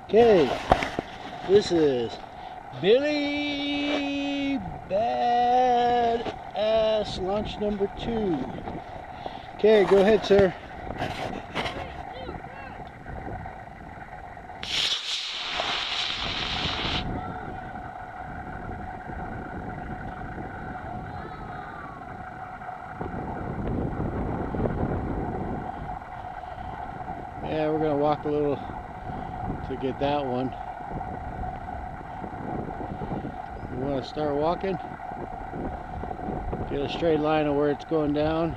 Okay, this is Billy Badass launch number 2. Okay, go ahead, sir. Yeah, we're gonna walk a little to get that one. You want to start walking? Get a straight line of where it's going down.